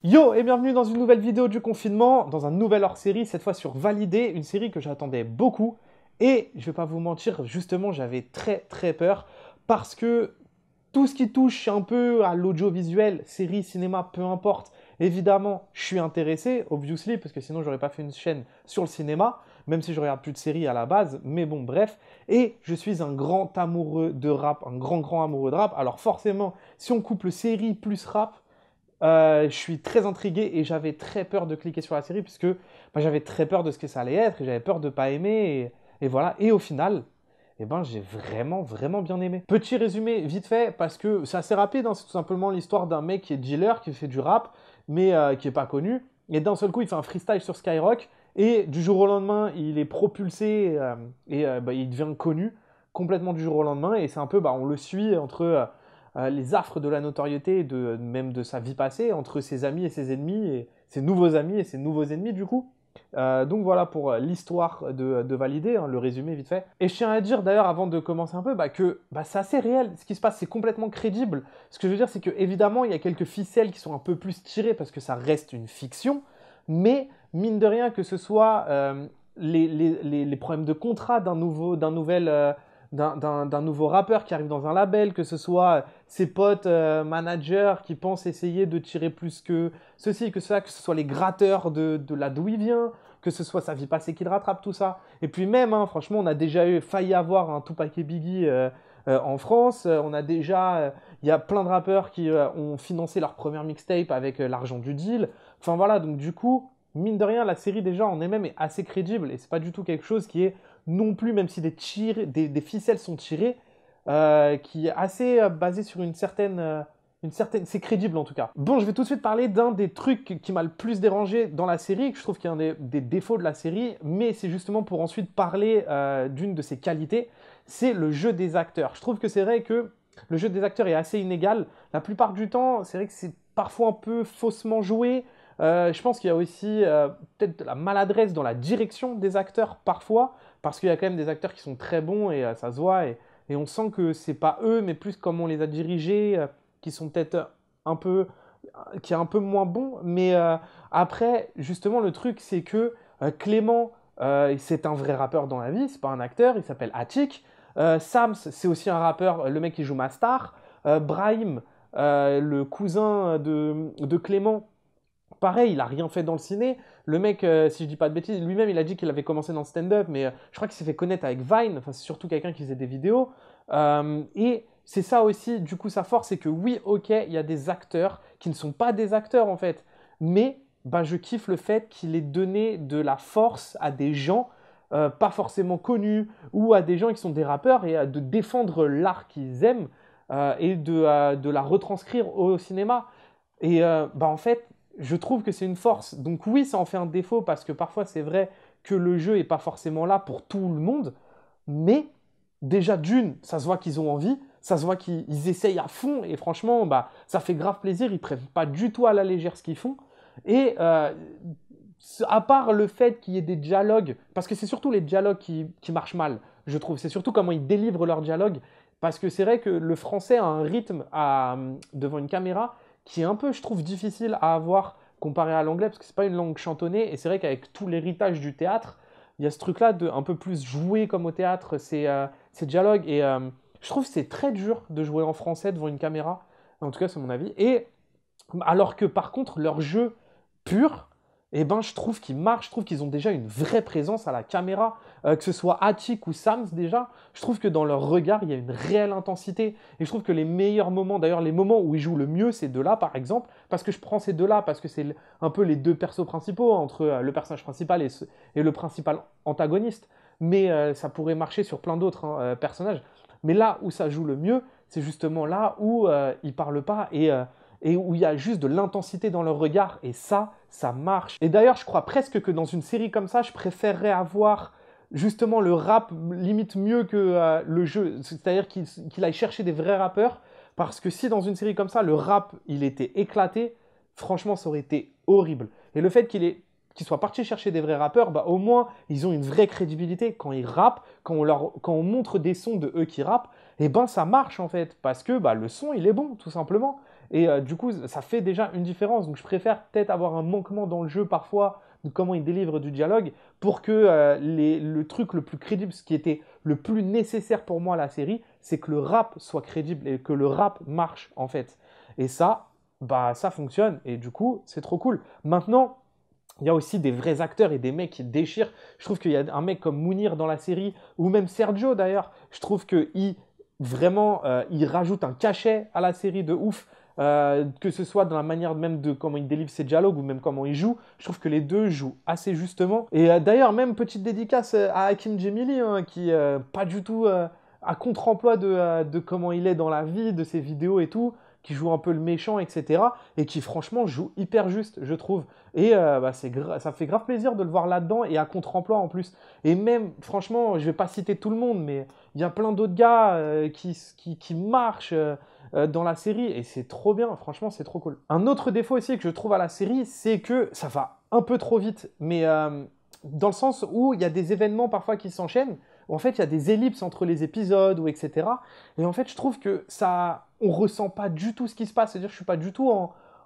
Yo et bienvenue dans une nouvelle vidéo du confinement, dans un nouvel hors-série, cette fois sur Validé, une série que j'attendais beaucoup. Et je vais pas vous mentir, justement j'avais très peur parce que tout ce qui touche un peu à l'audiovisuel, série, cinéma, peu importe, évidemment je suis intéressé, obviously, parce que sinon j'aurais pas fait une chaîne sur le cinéma, même si je regarde plus de séries à la base, mais bon bref. Et je suis un grand amoureux de rap, un grand amoureux de rap. Alors forcément, si on couple série plus rap, je suis très intrigué et j'avais très peur de cliquer sur la série puisque j'avais très peur de ce que ça allait être et j'avais peur de pas aimer et voilà. Et au final, j'ai vraiment bien aimé. Petit résumé vite fait parce que c'est assez rapide, hein, c'est tout simplement l'histoire d'un mec qui est dealer, qui fait du rap, mais qui est pas connu. Et d'un seul coup, il fait un freestyle sur Skyrock et du jour au lendemain, il est propulsé il devient connu complètement du jour au lendemain et c'est un peu, on le suit entre les affres de la notoriété, même de sa vie passée, entre ses amis et ses ennemis, et ses nouveaux amis et ses nouveaux ennemis du coup. Donc voilà pour l'histoire de Validé, hein, le résumé vite fait. Et je tiens à dire d'ailleurs avant de commencer un peu que c'est assez réel, ce qui se passe c'est complètement crédible. Ce que je veux dire c'est que évidemment il y a quelques ficelles qui sont un peu plus tirées parce que ça reste une fiction, mais mine de rien que ce soit les problèmes de contrat d'un nouveau rappeur qui arrive dans un label, que ce soit ses potes managers qui pensent essayer de tirer plus que ceci, que ça, que ce soit les gratteurs de là d'où il vient, que ce soit sa vie passée qui le rattrape, tout ça. Et puis même, hein, franchement, on a déjà failli avoir un Tupac et Biggie en France. Il y a plein de rappeurs qui ont financé leur première mixtape avec l'argent du deal. Enfin voilà, donc du coup, mine de rien, la série déjà en elle-même est assez crédible et c'est pas du tout quelque chose qui est non plus, même si des ficelles sont tirées, qui est assez basé sur c'est crédible en tout cas. Bon, je vais tout de suite parler d'un des trucs qui m'a le plus dérangé dans la série, que je trouve qu'il y a un des défauts de la série, mais c'est justement pour ensuite parler d'une de ses qualités, c'est le jeu des acteurs. Je trouve que c'est vrai que le jeu des acteurs est assez inégal. La plupart du temps, c'est vrai que c'est parfois un peu faussement joué. Je pense qu'il y a aussi peut-être de la maladresse dans la direction des acteurs parfois, parce qu'il y a quand même des acteurs qui sont très bons et ça se voit et on sent que c'est pas eux, mais plus comme on les a dirigés, qui sont peut-être un peu, qui est un peu moins bon. Mais après, justement, le truc c'est que Clément, c'est un vrai rappeur dans la vie, c'est pas un acteur, il s'appelle Attic. Sams, c'est aussi un rappeur, le mec qui joue Mastar. Brahim, le cousin de Clément. Pareil, il a rien fait dans le ciné. Le mec, si je dis pas de bêtises, lui-même, il a dit qu'il avait commencé dans le stand-up, mais je crois qu'il s'est fait connaître avec Vine. Enfin, c'est surtout quelqu'un qui faisait des vidéos. Et c'est ça aussi, du coup, sa force, c'est que oui, ok, il y a des acteurs qui ne sont pas des acteurs en fait, mais je kiffe le fait qu'il ait donné de la force à des gens pas forcément connus ou à des gens qui sont des rappeurs et de défendre l'art qu'ils aiment et de la retranscrire au cinéma. Et en fait, je trouve que c'est une force. Donc oui, ça en fait un défaut parce que parfois c'est vrai que le jeu n'est pas forcément là pour tout le monde. Mais déjà d'une, ça se voit qu'ils ont envie, ça se voit qu'ils essayent à fond et franchement, ça fait grave plaisir. Ils prennent pas du tout à la légère ce qu'ils font. Et à part le fait qu'il y ait des dialogues, parce que c'est surtout les dialogues qui marchent mal, je trouve. C'est surtout comment ils délivrent leurs dialogues. Parce que c'est vrai que le français a un rythme devant une caméra qui est un peu, je trouve, difficile à avoir comparé à l'anglais, parce que c'est pas une langue chantonnée, et c'est vrai qu'avec tout l'héritage du théâtre, il y a ce truc-là de un peu plus jouer comme au théâtre, ces dialogues, et je trouve que c'est très dur de jouer en français devant une caméra, en tout cas c'est mon avis, et alors que par contre, leur jeu pur, je trouve qu'ils marchent, je trouve qu'ils ont déjà une vraie présence à la caméra, que ce soit Attic ou Sams déjà, je trouve que dans leur regard, il y a une réelle intensité. Et je trouve que les meilleurs moments, d'ailleurs les moments où ils jouent le mieux, c'est deux-là par exemple, parce que je prends ces deux-là, parce que c'est un peu les deux persos principaux, entre le personnage principal et le principal antagoniste. Mais ça pourrait marcher sur plein d'autres personnages. Mais là où ça joue le mieux, c'est justement là où ils parlent pas et où il y a juste de l'intensité dans leur regard, et ça marche. Et d'ailleurs, je crois presque que dans une série comme ça, je préférerais avoir justement le rap limite mieux que le jeu, c'est-à-dire qu'il aille chercher des vrais rappeurs, parce que si dans une série comme ça, le rap, il était éclaté, franchement, ça aurait été horrible. Et le fait qu'ils soient partis chercher des vrais rappeurs, au moins, ils ont une vraie crédibilité quand ils rappent, quand on montre des sons de eux qui rappent, et ça marche en fait, parce que le son, il est bon, tout simplement. Et du coup, ça fait déjà une différence. Donc je préfère peut-être avoir un manquement dans le jeu parfois de comment il délivre du dialogue pour que le truc le plus crédible, ce qui était le plus nécessaire pour moi à la série, c'est que le rap soit crédible et que le rap marche en fait. Et ça, bah ça fonctionne et du coup, c'est trop cool. Maintenant, il y a aussi des vrais acteurs et des mecs qui déchirent. Je trouve qu'il y a un mec comme Mounir dans la série, ou même Sergio d'ailleurs. Je trouve qu'il vraiment, il rajoute un cachet à la série de ouf. Que ce soit dans la manière même de comment il délivre ses dialogues ou même comment il joue. Je trouve que les deux jouent assez justement. Et d'ailleurs, même petite dédicace à Hakim Djemili, hein, qui pas du tout à contre-emploi de comment il est dans la vie, de ses vidéos et tout, qui joue un peu le méchant, etc. Et qui franchement joue hyper juste, je trouve. Et bah, ça fait grave plaisir de le voir là-dedans et à contre-emploi en plus. Et même, franchement, je vais pas citer tout le monde, mais il y a plein d'autres gars qui marchent dans la série et c'est trop bien, franchement, c'est trop cool. Un autre défaut aussi que je trouve à la série, c'est que ça va un peu trop vite, mais dans le sens où il y a des événements parfois qui s'enchaînent, où en fait il y a des ellipses entre les épisodes, ou etc. Et en fait, je trouve que ça, on ressent pas du tout ce qui se passe, c'est-à-dire que je suis pas du tout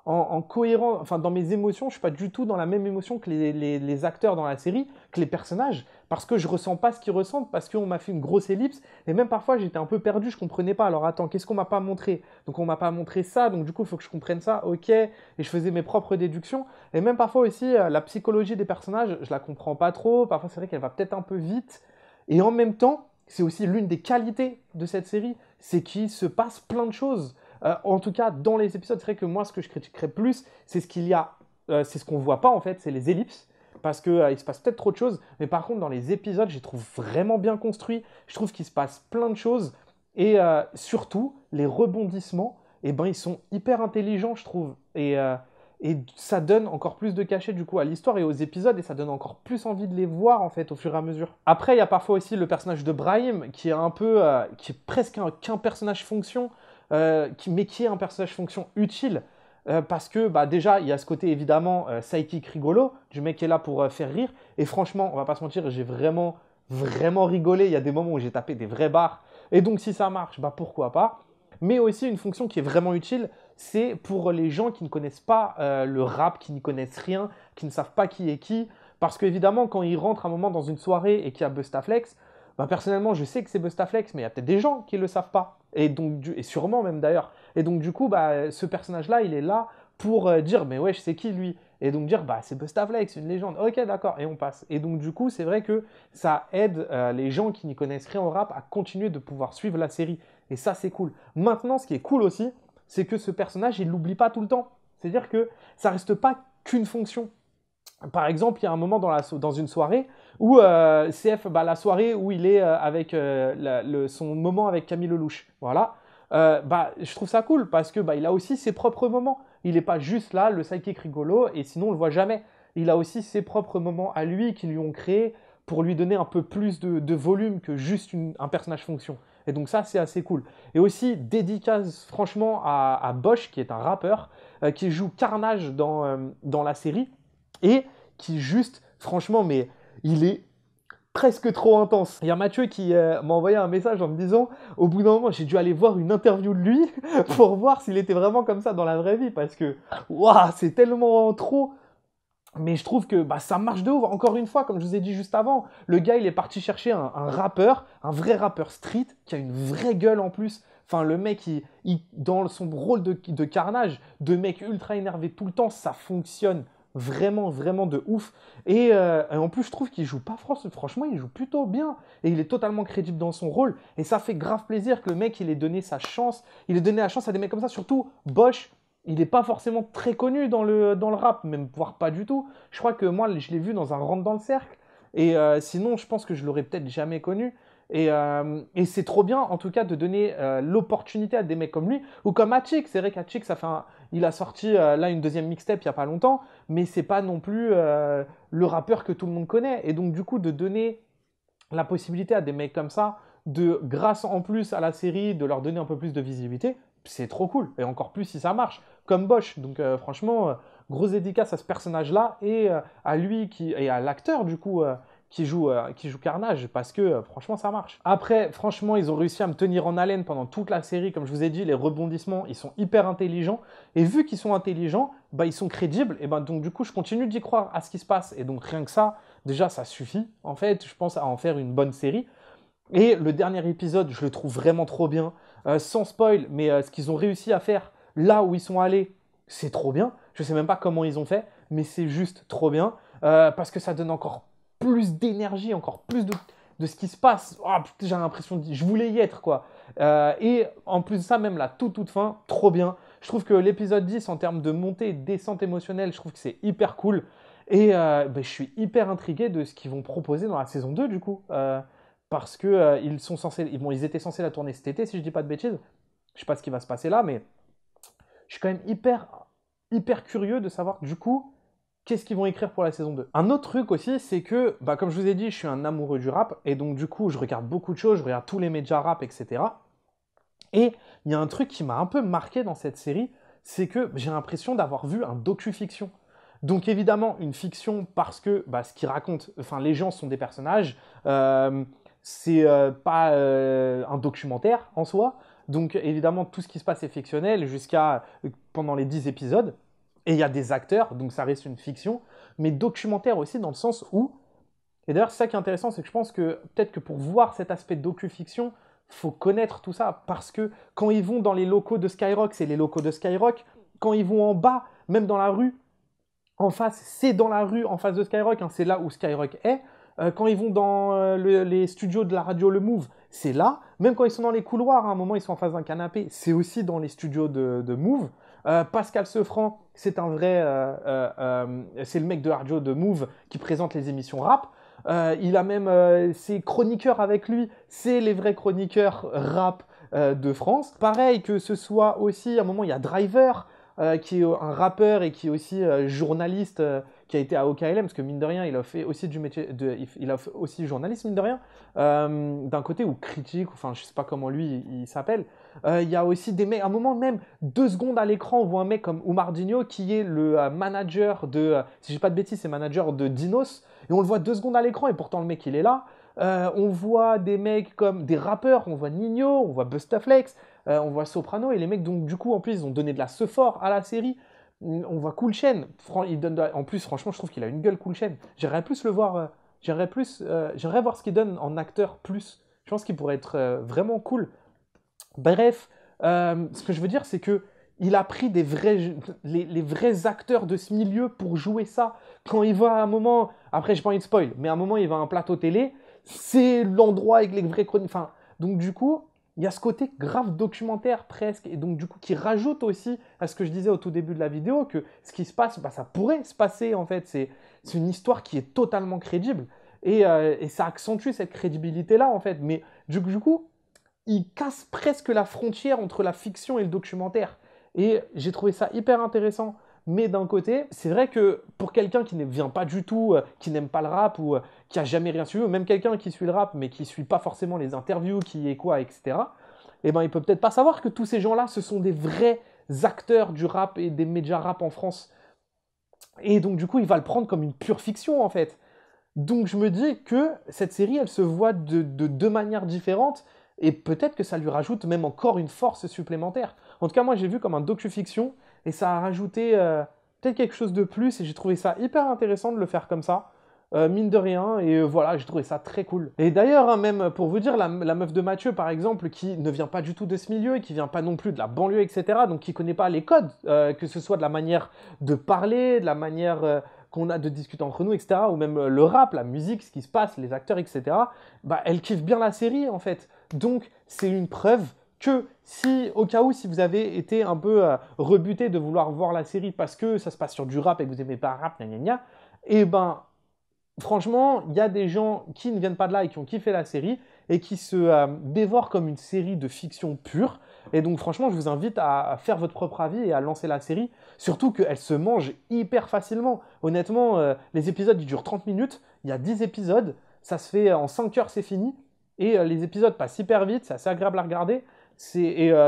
en cohérent, enfin dans mes émotions, je suis pas du tout dans la même émotion que les acteurs dans la série, que les personnages, parce que je ressens pas ce qu'ils ressentent, parce qu'on m'a fait une grosse ellipse, et même parfois j'étais un peu perdu, je comprenais pas, alors attends, qu'est-ce qu'on m'a pas montré? Donc on m'a pas montré ça, donc du coup il faut que je comprenne ça, ok, et je faisais mes propres déductions, et même parfois aussi la psychologie des personnages, je la comprends pas trop, parfois c'est vrai qu'elle va peut-être un peu vite, et en même temps, c'est aussi l'une des qualités de cette série, c'est qu'il se passe plein de choses. En tout cas, dans les épisodes, c'est vrai que moi, ce que je critiquerais plus, c'est ce qu'il y a, c'est ce qu'on voit pas en fait, c'est les ellipses, parce que il se passe peut-être trop de choses. Mais par contre, dans les épisodes, je les trouve vraiment bien construits. Je trouve qu'il se passe plein de choses et surtout les rebondissements, eh ben ils sont hyper intelligents, je trouve. Et ça donne encore plus de cachet du coup à l'histoire et aux épisodes et ça donne encore plus envie de les voir en fait au fur et à mesure. Après, il y a parfois aussi le personnage de Brahim qui est un peu, qui est presque qu'un personnage fonction mais qui est un personnage fonction utile. Parce que bah, déjà, il y a ce côté évidemment sidekick rigolo, du mec qui est là pour faire rire. Et franchement, on va pas se mentir, j'ai vraiment, vraiment rigolé. Il y a des moments où j'ai tapé des vrais barres. Et donc, si ça marche, bah pourquoi pas. Mais aussi, une fonction qui est vraiment utile, c'est pour les gens qui ne connaissent pas le rap, qui n'y connaissent rien, qui ne savent pas qui est qui. Parce qu'évidemment, quand ils rentrent un moment dans une soirée et qu'il y a Bustaflex, bah, personnellement, je sais que c'est Bustaflex, mais il y a peut-être des gens qui ne le savent pas. Et sûrement même d'ailleurs. Et donc, du coup, bah, ce personnage-là, il est là pour dire, mais ouais, je sais qui lui. Et donc dire, bah, c'est Bustaflex, une légende. Ok, d'accord, et on passe. Et donc, du coup, c'est vrai que ça aide les gens qui n'y connaissent rien au rap à continuer de pouvoir suivre la série. Et ça, c'est cool. Maintenant, ce qui est cool aussi, c'est que ce personnage, il l'oublie pas tout le temps. C'est-à-dire que ça reste pas qu'une fonction. Par exemple, il y a un moment dans une soirée où CF, bah, la soirée où il est avec son moment avec Camille Lelouch. Voilà. Bah, je trouve ça cool parce que bah, il a aussi ses propres moments. Il n'est pas juste là, le sidekick rigolo, et sinon on le voit jamais. Il a aussi ses propres moments à lui qui lui ont créé pour lui donner un peu plus de volume que juste un personnage fonction. Et donc ça, c'est assez cool. Et aussi, dédicace franchement à Bosch, qui est un rappeur, qui joue Carnage dans la série et qui juste, franchement, mais il est presque trop intense. Il y a Mathieu qui m'a envoyé un message en me disant, au bout d'un moment, j'ai dû aller voir une interview de lui pour voir s'il était vraiment comme ça dans la vraie vie, parce que, waouh, c'est tellement trop. Mais je trouve que bah, ça marche de ouf. Encore une fois, comme je vous ai dit juste avant, le gars, il est parti chercher un rappeur, un vrai rappeur street, qui a une vraie gueule en plus. Enfin, le mec, dans son rôle de carnage, de mec ultra énervé tout le temps, ça fonctionne vraiment, vraiment de ouf. Et en plus, je trouve qu'il joue pas franchement, il joue plutôt bien. Et il est totalement crédible dans son rôle. Et ça fait grave plaisir que le mec, il ait donné sa chance. Il ait donné la chance à des mecs comme ça. Surtout, Bosch, il n'est pas forcément très connu dans le rap, même voire pas du tout. Je crois que moi, je l'ai vu dans un Rentre dans le cercle. Et sinon, je pense que je l'aurais peut-être jamais connu. Et c'est trop bien, en tout cas, de donner l'opportunité à des mecs comme lui, ou comme Hachik. C'est vrai qu'Hachik, il a sorti là une deuxième mixtape il n'y a pas longtemps, mais c'est pas non plus le rappeur que tout le monde connaît. Et donc, du coup, de donner la possibilité à des mecs comme ça, grâce en plus à la série, de leur donner un peu plus de visibilité, c'est trop cool. Et encore plus si ça marche, comme Bosch. Donc franchement, grosse dédicace à ce personnage-là et à lui et à l'acteur du coup qui joue Carnage, parce que franchement, ça marche. Après, franchement, ils ont réussi à me tenir en haleine pendant toute la série. Comme je vous ai dit, les rebondissements, ils sont hyper intelligents. Et vu qu'ils sont intelligents, bah, ils sont crédibles. Et ben, donc, du coup, je continue d'y croire à ce qui se passe. Et donc, rien que ça, déjà, ça suffit, en fait, je pense, à en faire une bonne série. Et le dernier épisode, je le trouve vraiment trop bien. Sans spoil, mais ce qu'ils ont réussi à faire là où ils sont allés, c'est trop bien. Je sais même pas comment ils ont fait, mais c'est juste trop bien. Parce que ça donne encore plus d'énergie, encore plus de ce qui se passe. Oh, putain, j'ai l'impression de je voulais y être, quoi. Et en plus de ça, même la toute fin, trop bien. Je trouve que l'épisode 10, en termes de montée et de descente émotionnelle, je trouve que c'est hyper cool. Et ben, je suis hyper intrigué de ce qu'ils vont proposer dans la saison 2, du coup. Parce que ils étaient censés la tourner cet été, si je dis pas de bêtises. Je sais pas ce qui va se passer là, mais je suis quand même hyper curieux de savoir, du coup, qu'est-ce qu'ils vont écrire pour la saison 2. Un autre truc aussi, c'est que, bah, comme je vous ai dit, je suis un amoureux du rap, et donc du coup, je regarde beaucoup de choses, je regarde tous les médias rap, etc. Et il y a un truc qui m'a un peu marqué dans cette série, c'est que j'ai l'impression d'avoir vu un docu-fiction. Donc évidemment, une fiction parce que bah, ce qu'il raconte, enfin les gens sont des personnages, c'est pas un documentaire en soi. Donc évidemment, tout ce qui se passe est fictionnel jusqu'à pendant les 10 épisodes. Et il y a des acteurs, donc ça reste une fiction, mais documentaire aussi dans le sens où, et d'ailleurs c'est ça qui est intéressant, c'est que je pense que peut-être que pour voir cet aspect de docu-fiction, faut connaître tout ça, parce que quand ils vont dans les locaux de Skyrock, c'est les locaux de Skyrock, quand ils vont en bas, même dans la rue, en face, c'est dans la rue, en face de Skyrock, hein, c'est là où Skyrock est. Quand ils vont dans les studios de la radio Le Move, c'est là. Même quand ils sont dans les couloirs, à un moment, ils sont en face d'un canapé, c'est aussi dans les studios de Move. Pascal Sefranc, c'est un vrai, c'est le mec de radio de Move qui présente les émissions rap. Il a même ses chroniqueurs avec lui, c'est les vrais chroniqueurs rap de France. Pareil que ce soit aussi, à un moment, il y a Driver, qui est un rappeur et qui est aussi journaliste, qui a été à OKLM, parce que mine de rien, il a fait aussi du métier, il a fait aussi journaliste, mine de rien, d'un côté, ou critique, enfin je sais pas comment lui il s'appelle. Il y a aussi des mecs, à un moment même, 2 secondes à l'écran, on voit un mec comme Oumar Digno, qui est le manager si j'ai pas de bêtises, c'est manager de Dinos, et on le voit 2 secondes à l'écran, et pourtant le mec il est là. On voit des mecs comme des rappeurs, on voit Nino, on voit Bustaflex, on voit Soprano, et les mecs, donc du coup, en plus, ils ont donné de la sephore à la série. On voit Cool Chain, en plus, franchement, je trouve qu'il a une gueule Cool Chain. J'aimerais plus le voir, j'aimerais voir ce qu'il donne en acteur plus. Je pense qu'il pourrait être vraiment cool. Bref, ce que je veux dire, c'est que il a pris les vrais acteurs de ce milieu pour jouer ça. Quand il va à un moment, après j'ai pas envie de spoil, mais à un moment il va à un plateau télé, c'est l'endroit avec les vrais chroniques. Enfin, donc du coup, il y a ce côté grave documentaire presque, et donc du coup qui rajoute aussi à ce que je disais au tout début de la vidéo, que ce qui se passe, bah, ça pourrait se passer en fait. C'est une histoire qui est totalement crédible, et ça accentue cette crédibilité-là en fait. Mais du coup, il casse presque la frontière entre la fiction et le documentaire. Et j'ai trouvé ça hyper intéressant. Mais d'un côté, c'est vrai que pour quelqu'un qui ne vient pas du tout, qui n'aime pas le rap ou qui a jamais rien suivi, ou même quelqu'un qui suit le rap mais qui suit pas forcément les interviews, qui est quoi, etc. Eh ben, il peut peut-être pas savoir que tous ces gens-là, ce sont des vrais acteurs du rap et des médias rap en France. Et donc du coup, il va le prendre comme une pure fiction en fait. Donc je me dis que cette série, elle se voit de 2 manières différentes, et peut-être que ça lui rajoute même encore une force supplémentaire. En tout cas, moi j'ai vu comme un docu-fiction, et ça a rajouté peut-être quelque chose de plus, et j'ai trouvé ça hyper intéressant de le faire comme ça, mine de rien, et voilà, j'ai trouvé ça très cool. Et d'ailleurs, hein, même pour vous dire, la meuf de Mathieu, par exemple, qui ne vient pas du tout de ce milieu, et qui vient pas non plus de la banlieue, etc., donc qui connaît pas les codes, que ce soit de la manière de parler, de la manière qu'on a de discuter entre nous, etc., ou même le rap, la musique, ce qui se passe, les acteurs, etc., bah, elle kiffe bien la série, en fait. Donc, c'est une preuve que si, au cas où, si vous avez été un peu rebuté de vouloir voir la série parce que ça se passe sur du rap et que vous aimez pas rap, gna gna gna, et ben, franchement, il y a des gens qui ne viennent pas de là et qui ont kiffé la série et qui se dévorent comme une série de fiction pure. Et donc, franchement, je vous invite à faire votre propre avis et à lancer la série. Surtout qu'elle se mange hyper facilement. Honnêtement, les épisodes, ils durent 30 minutes. Il y a 10 épisodes. Ça se fait en 5 heures, c'est fini. Et les épisodes passent hyper vite. C'est assez agréable à regarder.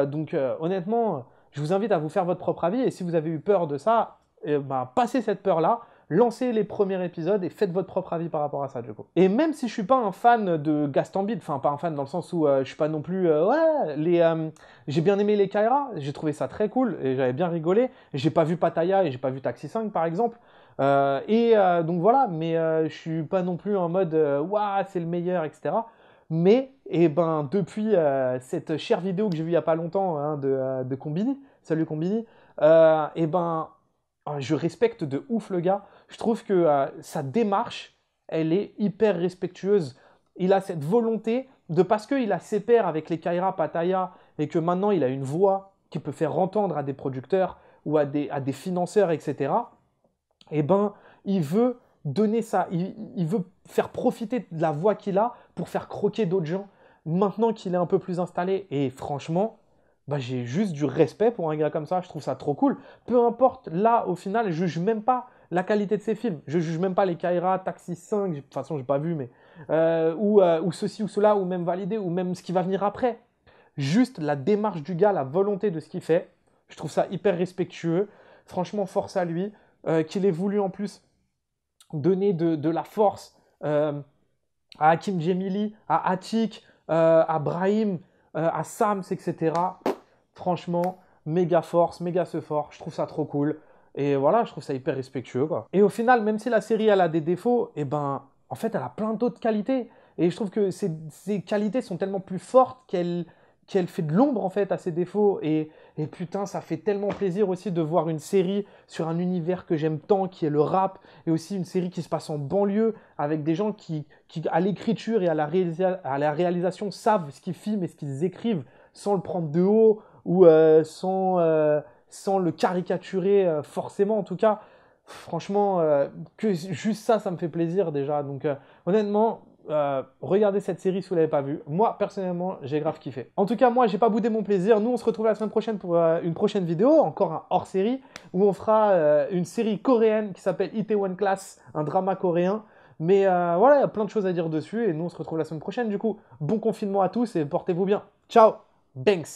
Donc, honnêtement, je vous invite à vous faire votre propre avis. Et si vous avez eu peur de ça, bah, passez cette peur-là. lancez les premiers épisodes et faites votre propre avis par rapport à ça, du coup. Et même si je suis pas un fan de Gastambide, enfin pas un fan dans le sens où je suis pas non plus... j'ai bien aimé les Kaira, j'ai trouvé ça très cool et j'avais bien rigolé. J'ai pas vu Pattaya et j'ai pas vu Taxi 5 par exemple. Donc voilà, mais je suis pas non plus en mode waouh, c'est le meilleur, etc. Mais depuis cette chère vidéo que j'ai vue il y a pas longtemps hein, de Combini, salut Combini, je respecte de ouf le gars. Je trouve que sa démarche, elle est hyper respectueuse. Il a cette volonté de, parce qu'il a ses pairs avec les Kaira, Pattaya, et que maintenant il a une voix qui peut faire entendre à des producteurs ou à des financeurs, etc. Il veut donner ça, il veut faire profiter de la voix qu'il a pour faire croquer d'autres gens. Maintenant qu'il est un peu plus installé, et franchement, j'ai juste du respect pour un gars comme ça, je trouve ça trop cool. Peu importe, là, au final, je juge même pas la qualité de ses films. Je juge même pas les Kaira, Taxi 5, de toute façon, j'ai pas vu, mais ou ceci ou cela, ou même validé, ou même ce qui va venir après. Juste la démarche du gars, la volonté de ce qu'il fait, je trouve ça hyper respectueux. Franchement, force à lui. Qu'il ait voulu en plus donner de la force à Hakim Djemili, à Atik, à Brahim, à Sams, etc. Franchement, méga force, méga ce fort. Je trouve ça trop cool. Et voilà, je trouve ça hyper respectueux, quoi. Et au final, même si la série elle a des défauts, en fait, elle a plein d'autres qualités. Et je trouve que ces qualités sont tellement plus fortes qu'elle fait de l'ombre en fait à ses défauts. Et putain, ça fait tellement plaisir aussi de voir une série sur un univers que j'aime tant, qui est le rap, et aussi une série qui se passe en banlieue, avec des gens qui à l'écriture et à la réalisation, savent ce qu'ils filment et ce qu'ils écrivent, sans le prendre de haut, ou sans le caricaturer forcément en tout cas. Franchement, que juste ça, ça me fait plaisir déjà. Donc honnêtement, regardez cette série si vous ne l'avez pas vue. Moi, personnellement, j'ai grave kiffé. En tout cas, moi, j'ai pas boudé mon plaisir. Nous, on se retrouve la semaine prochaine pour une prochaine vidéo, encore un hors-série, où on fera une série coréenne qui s'appelle Itaewon Class, un drama coréen. Mais voilà, il y a plein de choses à dire dessus, et nous, on se retrouve la semaine prochaine. Du coup, bon confinement à tous et portez-vous bien. Ciao, Banks.